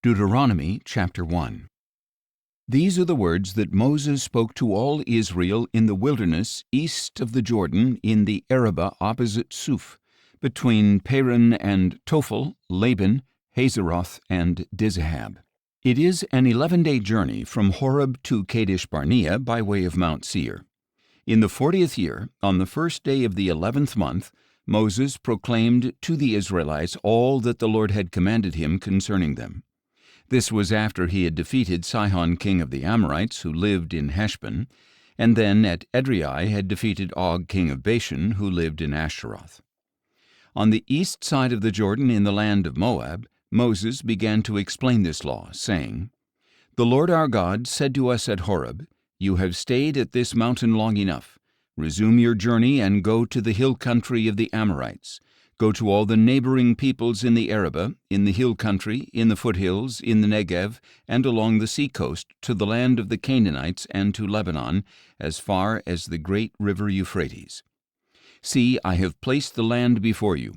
Deuteronomy chapter 1. These are the words that Moses spoke to all Israel in the wilderness east of the Jordan in the Arabah opposite Suph, between Paran and Tophel, Laban, Hazeroth, and Dizahab. It is an 11-day journey from Horeb to Kadesh-barnea by way of Mount Seir. In the 40th year, on the first day of the 11th month, Moses proclaimed to the Israelites all that the Lord had commanded him concerning them. This was after he had defeated Sihon king of the Amorites, who lived in Heshbon, and then at Edrei had defeated Og king of Bashan, who lived in Ashtaroth. On the east side of the Jordan in the land of Moab, Moses began to explain this law, saying, "The Lord our God said to us at Horeb, 'You have stayed at this mountain long enough. Resume your journey and go to the hill country of the Amorites. Go to all the neighboring peoples in the Arabah, in the hill country, in the foothills, in the Negev, and along the seacoast, to the land of the Canaanites and to Lebanon, as far as the great River Euphrates. See, I have placed the land before you.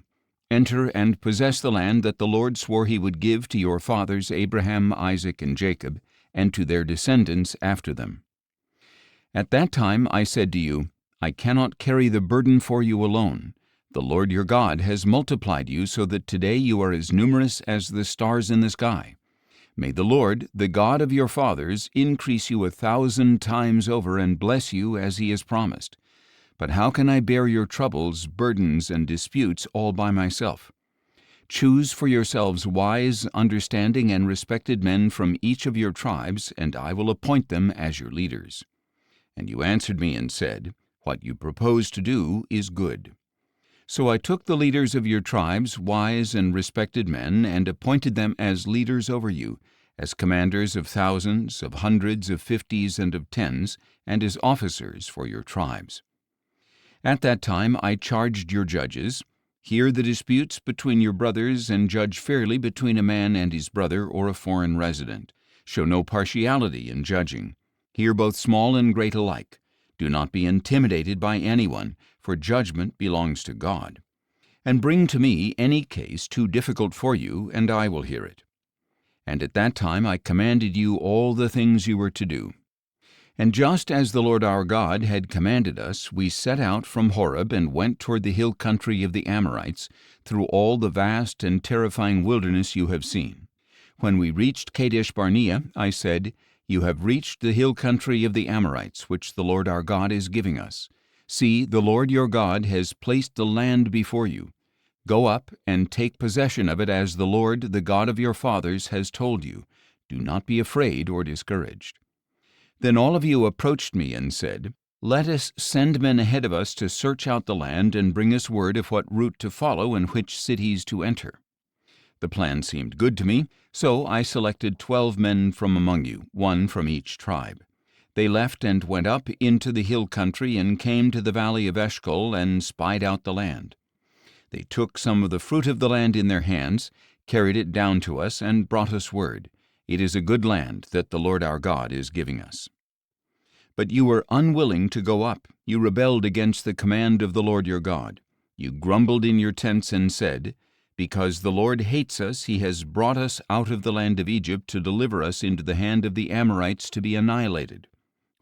Enter and possess the land that the Lord swore he would give to your fathers Abraham, Isaac, and Jacob, and to their descendants after them.' At that time I said to you, 'I cannot carry the burden for you alone. The Lord your God has multiplied you so that today you are as numerous as the stars in the sky. May the Lord, the God of your fathers, increase you 1,000 times over and bless you as he has promised. But how can I bear your troubles, burdens, and disputes all by myself? Choose for yourselves wise, understanding, and respected men from each of your tribes, and I will appoint them as your leaders.' And you answered me and said, 'What you propose to do is good.' So I took the leaders of your tribes, wise and respected men, and appointed them as leaders over you, as commanders of thousands, of hundreds, of fifties, and of tens, and as officers for your tribes. At that time I charged your judges, 'Hear the disputes between your brothers and judge fairly between a man and his brother or a foreign resident. Show no partiality in judging. Hear both small and great alike. Do not be intimidated by anyone, for judgment belongs to God. And bring to me any case too difficult for you, and I will hear it.' And at that time I commanded you all the things you were to do. And just as the Lord our God had commanded us, we set out from Horeb and went toward the hill country of the Amorites, through all the vast and terrifying wilderness you have seen. When we reached Kadesh-barnea, I said, 'You have reached the hill country of the Amorites, which the Lord our God is giving us. See, the Lord your God has placed the land before you. Go up and take possession of it as the Lord, the God of your fathers, has told you. Do not be afraid or discouraged.' Then all of you approached me and said, 'Let us send men ahead of us to search out the land and bring us word of what route to follow and which cities to enter.' The plan seemed good to me, so I selected 12 men from among you, one from each tribe. They left and went up into the hill country and came to the valley of Eshcol and spied out the land. They took some of the fruit of the land in their hands, carried it down to us, and brought us word, 'It is a good land that the Lord our God is giving us.' But you were unwilling to go up. You rebelled against the command of the Lord your God. You grumbled in your tents and said, 'Because the Lord hates us, he has brought us out of the land of Egypt to deliver us into the hand of the Amorites to be annihilated.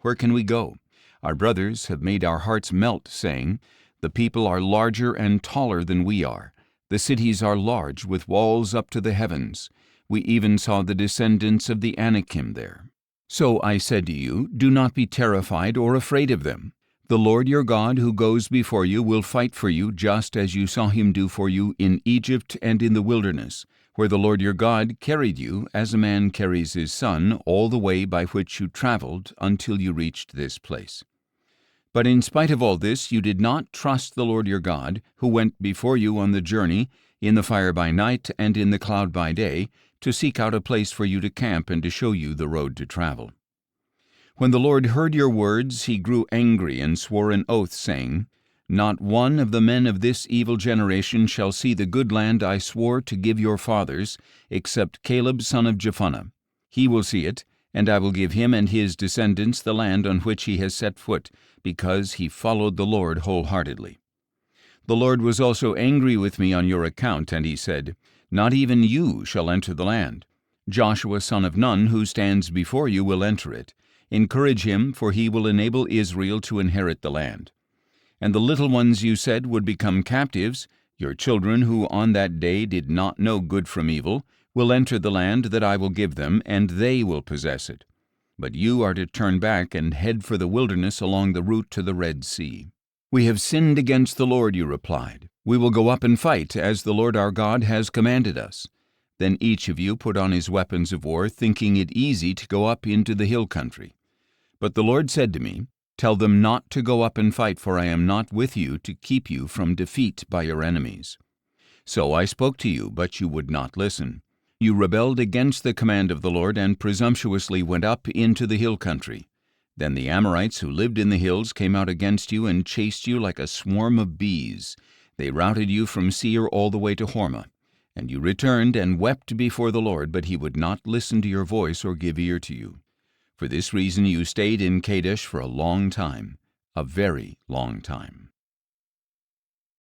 Where can we go? Our brothers have made our hearts melt, saying, "The people are larger and taller than we are. The cities are large, with walls up to the heavens. We even saw the descendants of the Anakim there." So I said to you, do not be terrified or afraid of them. The Lord your God who goes before you will fight for you, just as you saw him do for you in Egypt and in the wilderness, where the Lord your God carried you, as a man carries his son, all the way by which you traveled until you reached this place. But in spite of all this, you did not trust the Lord your God, who went before you on the journey, in the fire by night and in the cloud by day, to seek out a place for you to camp and to show you the road to travel. When the Lord heard your words, he grew angry and swore an oath, saying, 'Not one of the men of this evil generation shall see the good land I swore to give your fathers, except Caleb son of Jephunneh. He will see it, and I will give him and his descendants the land on which he has set foot, because he followed the Lord wholeheartedly.' The Lord was also angry with me on your account, and he said, 'Not even you shall enter the land. Joshua son of Nun, who stands before you, will enter it. Encourage him, for he will enable Israel to inherit the land. And the little ones you said would become captives, your children who on that day did not know good from evil, will enter the land that I will give them, and they will possess it. But you are to turn back and head for the wilderness along the route to the Red Sea. We have sinned against the Lord, you replied. We will go up and fight, as the Lord our God has commanded us. Then each of you put on his weapons of war, thinking it easy to go up into the hill country. But the Lord said to me, Tell them not to go up and fight, for I am not with you to keep you from defeat by your enemies. So I spoke to you, but you would not listen. You rebelled against the command of the Lord and presumptuously went up into the hill country. Then the Amorites who lived in the hills came out against you and chased you like a swarm of bees. They routed you from Seir all the way to Horeb. And you returned and wept before the Lord, but he would not listen to your voice or give ear to you. For this reason you stayed in Kadesh for a long time, a very long time.